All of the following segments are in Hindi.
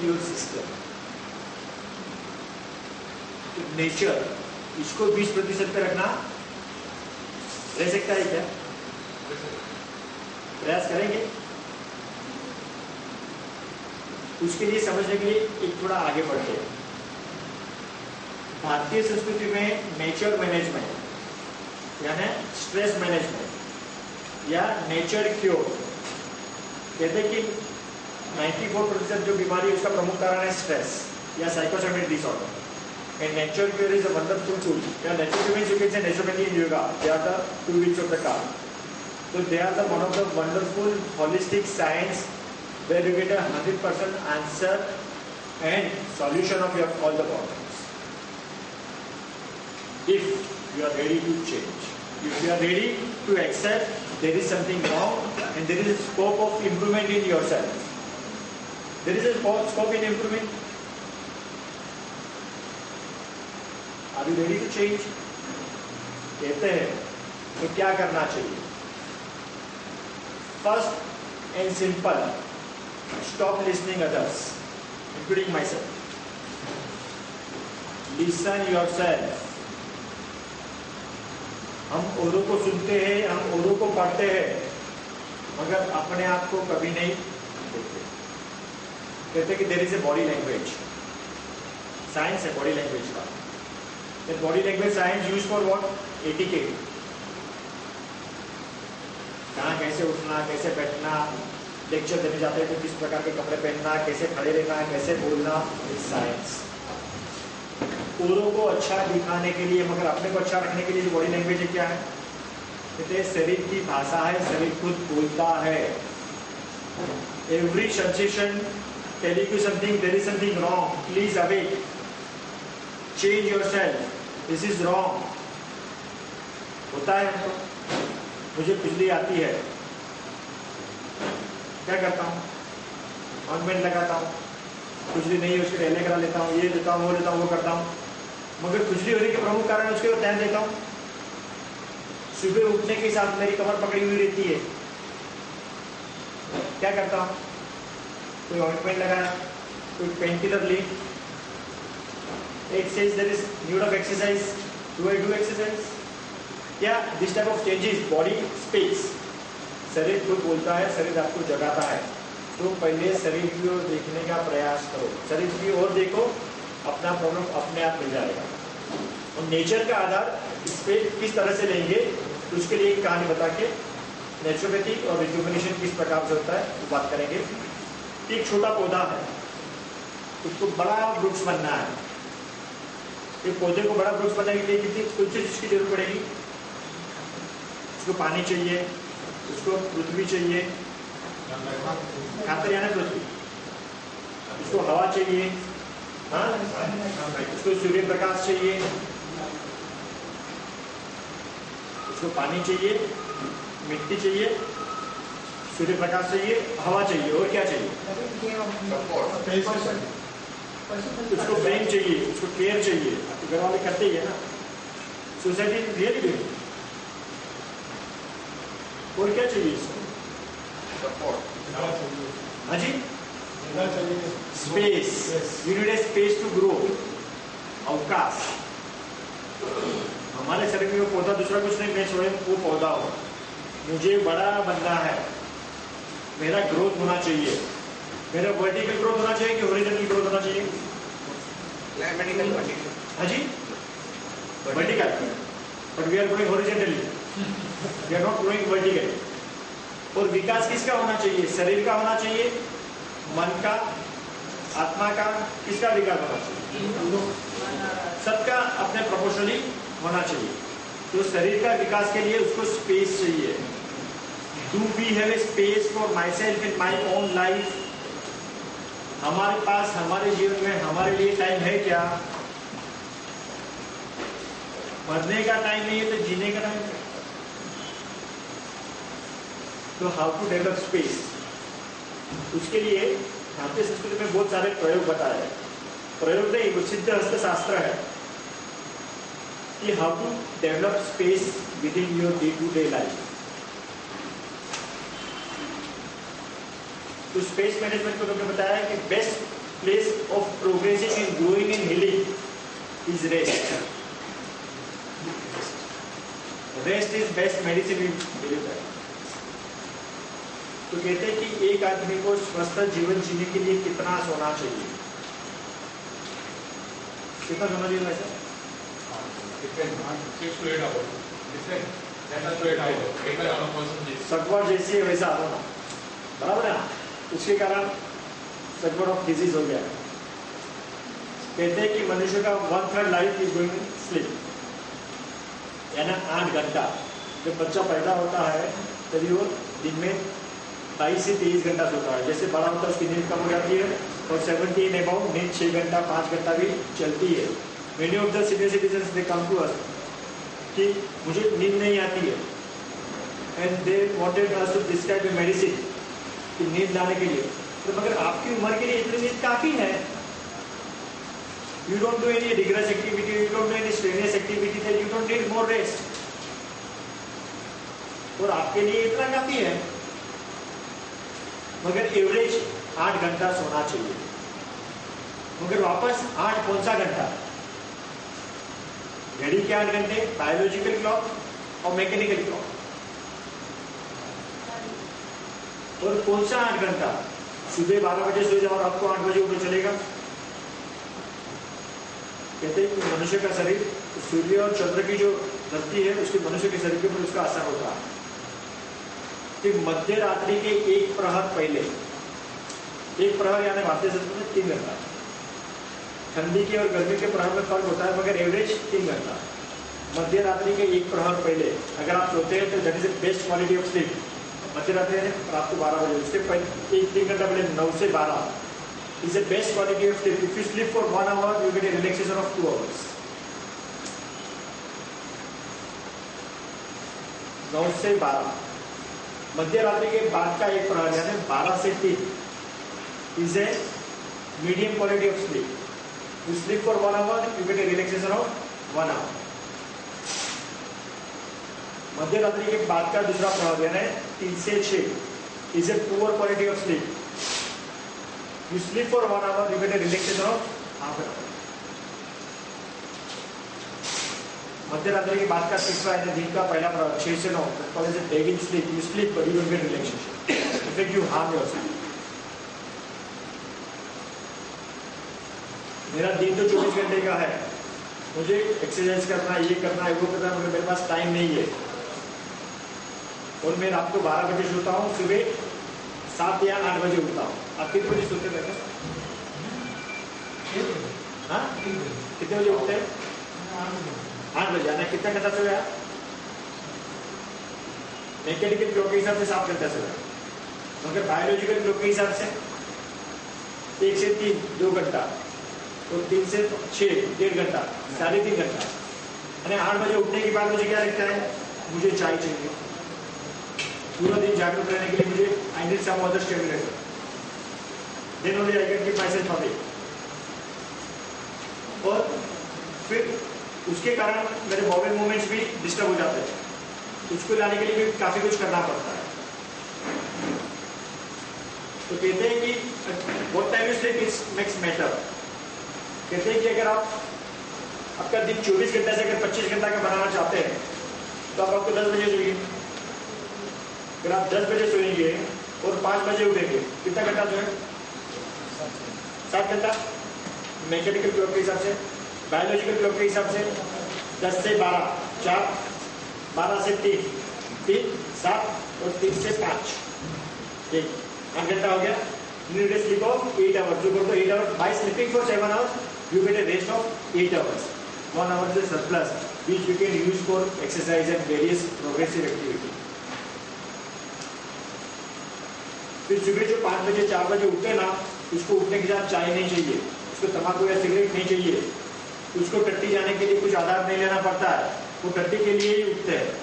Your system. नेचर इसको 20% पे रखना रह सकता है क्या? प्रयास करेंगे। उसके लिए समझने के लिए एक थोड़ा आगे बढ़ते हैं। भारतीय संस्कृति में नेचर मैनेजमेंट यानी स्ट्रेस मैनेजमेंट या नेचर क्योर कहते हैं कि 94% जो बीमारी है उसका प्रमुख कारण है स्ट्रेस या psychosomatic disorder. And nature cure is a wonderful tool. Yeah, nature cure means you can say naturopathy and yoga. They are the two wings of the car. So they are the one of the wonderful holistic science where you get a 100% answer and solution of your all the problems. If you are ready to change, if you are ready to accept there is something wrong and there is a scope of improvement in yourself. There is a scope in improvement. Are you ready to change? कहते हैं तो क्या करना चाहिए? First and simple, stop listening others, including myself. Listen yourself. हम औरों को सुनते हैं, हम औरों को पढ़ते हैं, मगर अपने आप को कभी नहीं देखते। कहते हैं कि there is a body language. Science है बॉडी लैंग्वेज का। That body language science used for what? Etiquette. कहाँ कैसे उठना, कैसे बैठना, लेक्चर देने जाते हैं तो किस प्रकार के कपड़े पहनना, कैसे खड़े रहना, कैसे बोलना, साइंस। औरों को अच्छा दिखाने के लिए मगर अपने को अच्छा रखने के लिए जो बॉडी लैंग्वेज है क्या है? कहते हैं शरीर की भाषा है, शरीर खुद बोलता है। Every sensation telling you something, there is something wrong. Please awake. Change yourself. This is wrong. होता है हमको। मुझे खुजली आती है, क्या करता हूँ? ऑइंटमेंट लगाता हूँ। खुजली नहीं है उसके लिए करा लेता हूँ, ये लेता हूँ, वो लेता हूँ, वो करता हूँ। मगर खुजली होने के प्रमुख कारण उसके ऊपर ध्यान देता हूँ। सुबह उठने के साथ मेरी कमर पकड़ी हुई रहती है, क्या करता हूँ? कोई ऑइंटमेंट लगाया, कोई पेन किलर ली। It says there is need of exercise. Do I do exercise? Yeah, this type of changes body speaks. शरीर खुद बोलता है, शरीर आपको जगाता है। तो पहले शरीर की ओर देखने का प्रयास करो। शरीर की ओर देखो, अपना प्रॉब्लम अपने आप मिल जाएगा। और नेचर का आधार इस पे किस तरह से लेंगे, उसके लिए एक कहानी बता के नेचुरोपैथी और रिजुवेनेशन किस प्रकार से होता है वो बात करेंगे। एक छोटा पौधा है, उसको बड़ा वृक्ष बनना है। एक पौधे को बड़ा वृक्ष बनाने के लिए कितनी कुछ चीज की जरूरत पड़ेगी? उसको पानी चाहिए, उसको पृथ्वी चाहिए, खातर यानी पृथ्वी, उसको हवा चाहिए, हाँ, उसको सूर्य प्रकाश चाहिए, उसको पानी चाहिए, मिट्टी चाहिए, सूर्य प्रकाश चाहिए, हवा चाहिए, और क्या चाहिए? उसको ब्रेन चाहिए, उसको केयर चाहिए। घर वाले करते ही है ना, सोसाइटी रियली डूइंग। और क्या चाहिए इसको? हाँ जी, space. You need a space to grow, अवकाश। हमारे शरीर में वो पौधा दूसरा कुछ नहीं, मैं स्वयं वो पौधा हूँ। मुझे बड़ा बनना है, मेरा ग्रोथ होना चाहिए। मेरा वर्टिकल ग्रोथ होना चाहिए कि हॉरिजॉन्टल ग्रोथ होना चाहिए? हाँ जी, vertical. But we are growing horizontally, we are not growing vertically. और विकास किसका होना चाहिए? शरीर का होना चाहिए, मन का, आत्मा का, किसका विकास होना चाहिए? सबका अपने प्रोपोर्शनली होना चाहिए। तो शरीर का विकास के लिए उसको स्पेस चाहिए। Do we have a space for myself in my own life? हमारे पास हमारे जीवन में हमारे लिए टाइम है क्या? मरने का टाइम नहीं है तो जीने का टाइम है। तो हाउ टू डेवलप स्पेस? उसके लिए भारतीय संस्कृति में बहुत सारे प्रयोग बताए हैं। प्रयोग नहीं, वो सिद्ध हस्त शास्त्र है कि how to develop space within your day to day life. तो स्पेस मैनेजमेंट को तुमने बताया कि best place growing and healing is rest. Rest is best medicine we believe that. तो कहते हैं कि एक आदमी को स्वस्थ जीवन जीने के लिए कितना सोना चाहिए? कितना सोना चाहिए वैसे? 6 to 8 hours. सकवर जैसी है वैसा होना, बराबर है ना? उसके कारण सकवर ऑफ डिजीज हो गया। कहते हैं कि मनुष्य का 1/3 लाइफ इज गोइंग स्लीप, यानी 8 घंटा। जब बच्चा पैदा होता है तभी वो दिन में 22 से 23 घंटा सोता है। जैसे बड़ा होता है उसकी नींद कम हो जाती है और 17 अबाउट नींद 6 घंटा 5 घंटा भी चलती है। Many of the senior citizens they come to us कि मुझे नींद नहीं आती है, and they wanted us to prescribe a medicine कि नींद लाने के लिए। तो मगर आपकी उम्र के लिए इतनी नींद काफी है। You don't do any rigorous activity, you don't do any strenuous activity, then you don't need more rest. और आपके लिए इतना काफी है। मगर एवरेज 8 घंटा सोना चाहिए। मगर वापस 8 कौन सा घंटा? घड़ी के 8 घंटे, बायोलॉजिकल क्लॉक और मैकेनिकल क्लॉक। और कौन सा 8 घंटा? सुबह 12 बजे सो जाओ और आपको 8 बजे उठो चलेगा? कहते हैं कि मनुष्य का शरीर सूर्य और चंद्र की जो धरती है उसके मनुष्य के शरीर के ऊपर उसका असर होता है। कि मध्य रात्रि के 1 प्रहर पहले, 1 प्रहर यानी भारतीय संस्कृति में 3 घंटा। ठंडी के और गर्मी के प्रहर में फर्क होता है, मगर एवरेज 3 घंटा। मध्य रात्रि के 1 प्रहर पहले अगर आप सोते हैं तो that is the best quality of sleep. मध्य रात्रि यानी रात को 12 बजे, उसके पहले 3 घंटा पहले 9 से 12 is the best quality of sleep. If you sleep for 1 hour you get a relaxation of 2 hours. 9 से 12 मध्य रात्रि के बाद का 1 प्रहर यानी 12 से 3 is a medium quality of sleep. You sleep for 1 hour, you get a relaxation of 1 hour. मध्य रात्रि के बाद का दूसरा प्रभाव यानी 3 से 6 is a poor quality of sleep. You sleep for 1 hour, you get a relaxation of half an hour. मध्य रात्रि के बाद का तीसरा यानी दिन का पहला प्रभाव 6 से 9 call is day in sleep. You sleep but you don't get relaxation. In fact, you harm yourself. मेरा दिन तो 24 घंटे का है, मुझे एक्सरसाइज करना है, ये करना है, वो करना है, मगर मेरे पास टाइम नहीं है। और मैं रात को 12 बजे सोता हूँ, सुबह 7 या 8 बजे उठता हूँ। आप कितने बजे सोते थे? हाँ, कितने बजे उठते हैं? 8 बजे। आना कितना घंटा सोया? मैकेनिकल क्लॉक के हिसाब से 7 घंटा सोया, मगर बायोलॉजिकल क्लॉक के हिसाब से 1 से 3 2 घंटा और 3 से 6 1.5 घंटा, 3.5 घंटा। यानी 8 बजे उठने के बाद मुझे क्या लगता है? मुझे चाय चाहिए। पूरा दिन जागरूक रहने के लिए मुझे I need some other stimulator, then only I can keep myself awake. और फिर उसके कारण मेरे बॉडी मूवमेंट्स भी डिस्टर्ब हो जाते हैं। उसको लाने के लिए भी काफी कुछ करना पड़ता है। तो कहते हैं कि what time you sleep is makes matter. कहते हैं कि अगर आप आपका दिन 24 घंटा से अगर 25 घंटा का बनाना चाहते हैं तो आप आपको 10 बजे सोइए। अगर आप 10 बजे सोएंगे और 5 बजे उठेंगे, कितना घंटा सोए? 7 घंटा। मैकेनिकल क्लॉक के हिसाब से, बायोलॉजिकल क्लॉक के हिसाब से 10 से 12 4, 12 से 3 3 7 और 3 से 5 1 8 घंटा हो गया। You need a sleep of 8 hours. You go to 8 hours. By sleeping for 7 hours, you get a rest of 8 hours. 1 hour is a surplus, which you can use for exercise and various progressive activity. फिर सुबह जो 5 बजे 4 बजे उठते ना, उसको उठने के साथ चाय नहीं चाहिए, उसको तंबाकू या सिगरेट नहीं चाहिए, उसको टट्टी जाने के लिए कुछ आधार नहीं लेना पड़ता है, वो टट्टी के लिए ही उठते हैं।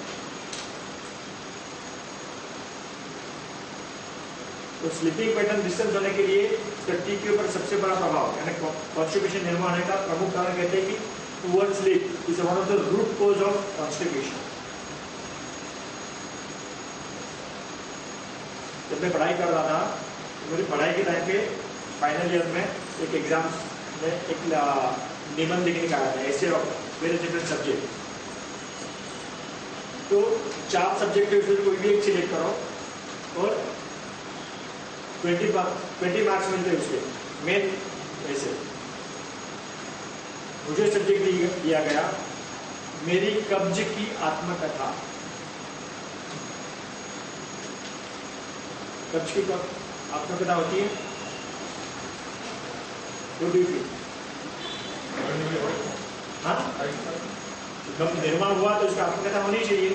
तो स्लीपिंग पैटर्न डिस्टर्ब होने के लिए टट्टी के ऊपर सबसे बड़ा प्रभाव यानी कॉन्स्टिपेशन निर्माण होने का प्रमुख कारण कहते हैं कि poor sleep is one of the root cause of constipation. जब मैं पढ़ाई कर रहा था, मेरी पढ़ाई के टाइम पे फाइनल ईयर में एक एग्जाम एक निबंध लिखने का है, ऐसे ऑफ वेरियस डिफरेंट सब्जेक्ट। तो 4 सब्जेक्ट के उसमें कोई भी एक सिलेक्ट करो और 20 मार्क्स मिलते हैं उसके। मेन ऐसे मुझे सब्जेक्ट दिया गया मेरी कब्ज की आत्मकथा। कब्ज की आत्मकथा होती है, हाँ, जब निर्माण हुआ तो उसका आत्मकथा होनी चाहिए।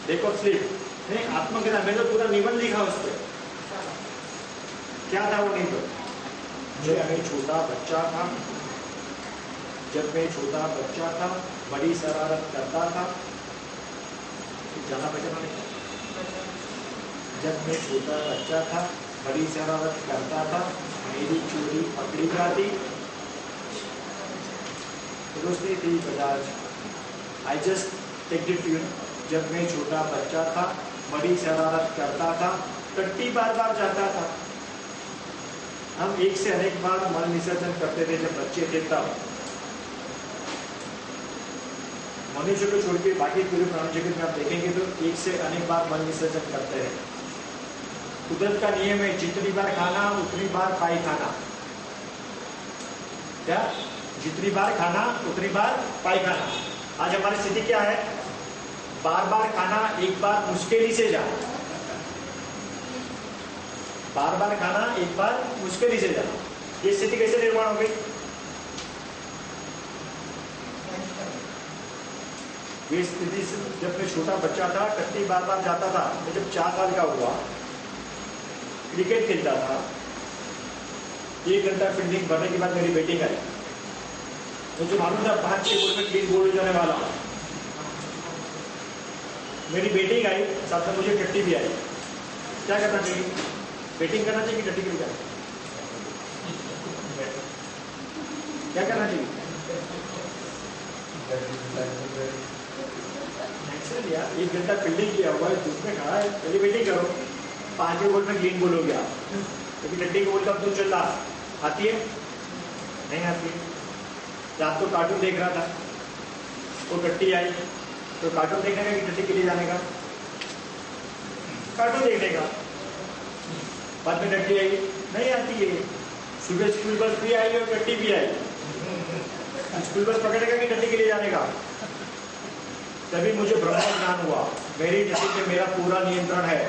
डेक ऑफ स्लीप नहीं, आत्मकथा मैंने तो पूरा निबंध लिखा उस पर। क्या था वो नहीं तो, जब मैं छोटा बच्चा था बड़ी शरारत करता था। जाना पहचाना नहीं। जब मैं छोटा बच्चा था बड़ी शरारत करता था, मेरी चोरी पकड़ी जाती। दोस्ती थी Bajaj. I just take it you. जब मैं छोटा बच्चा था बड़ी शरारत करता था, टट्टी बार बार जाता था। हम एक से अनेक बार मल विसर्जन करते थे जब बच्चे थे तब। मनुष्य को छोड़ के बाकी पूरे प्राणी जगत में आप देखेंगे तो एक से अनेक बार मल विसर्जन करते हैं। कुदरत का नियम है, जितनी बार खाना उतनी बार पाई खाना। क्या? जितनी बार खाना उतनी बार पाई खाना। आज हमारी स्थिति क्या है? बार बार खाना, एक बार मुश्किल से जाना। बार बार खाना, एक बार मुश्किल से जाना। ये स्थिति कैसे निर्माण हो गई? ये स्थिति से जब मैं छोटा बच्चा था टट्टी बार बार जाता था। मैं जब 4 साल का हुआ क्रिकेट खेलता था, 1 घंटा फील्डिंग भरने के बाद मेरी बैटिंग आई। मुझे मालूम था 5-6 बॉल में क्लीन बोल्ड जाने वाला हूं। मेरी बैटिंग आई, साथ में मुझे टट्टी भी आई। क्या करना चाहिए? बैटिंग करना चाहिए कि टट्टी के लिए जाना? क्या करना चाहिए? नेचुरल यार, 1 घंटा फील्डिंग किया हुआ है, धूप में खड़ा है, पहले बैटिंग करो। 5वें बॉल में क्लीन बोल हो गया, क्योंकि टट्टी के बॉल का दूर चल रहा। आती है? नहीं आती है। रात को कार्टून देख रहा था, वो टट्टी आई, तो कार्टून देखने का कि टट्टी के लिए जाने का? कार्टून देखने का। बाद में टट्टी आई, नहीं आती है। सुबह स्कूल बस भी आई और टट्टी भी आई। स्कूल बस पकड़ेगा कि टट्टी के लिए जाने का? तभी मुझे ब्रह्म ज्ञान हुआ, मेरी टट्टी पे मेरा पूरा नियंत्रण है।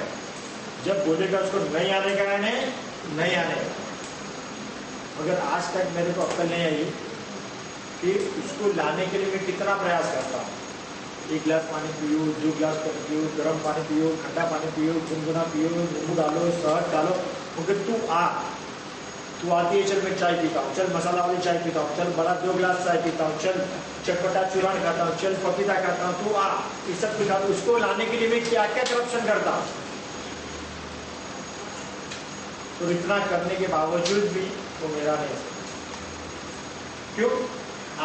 जब बोलेगा उसको नहीं आने का है, नहीं आने का। मगर आज तक मेरे को अक्ल नहीं आई कि उसको लाने के लिए मैं कितना प्रयास करता हूँ। 1 गिलास पानी पियो, 2 गिलास पानी पियो, गर्म पानी पियो, ठंडा पानी पियो, गुनगुना पियो, नींबू डालो, शहद डालो। मगर तू आती है, चल मैं चाय पीता हूँ, चल मसाला वाली चाय पीता हूँ, चल बड़ा 2 गिलास चाय पीता हूँ, चल चटपटा चूरन खाता हूँ, चल पपीता खाता हूँ, तू ये सब पिता। उसको लाने के लिए मैं क्या क्या करप्शन करता हूँ। तो इतना करने के बावजूद भी वो मेरा नहीं। क्यों?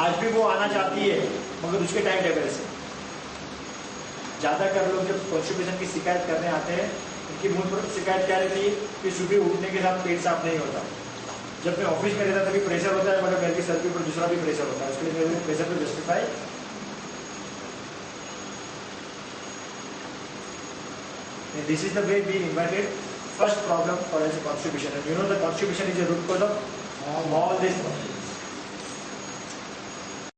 आज भी वो आना चाहती है, मगर उसके टाइम टेबल से। ज्यादातर लोग जब कॉन्स्टिपेशन की शिकायत करने आते हैं, उनकी मूल शिकायत क्या रहती है कि सुबह उठने के साथ पेट साफ नहीं होता। जब मैं ऑफिस में रहता तभी प्रेशर होता है, मगर मेरे के सर के ऊपर दूसरा भी प्रेशर होता है। उसके लिए मेरे प्रेशर को justify this is the way we invited first problem for as a constipation, and you know the constipation is a root cause of all this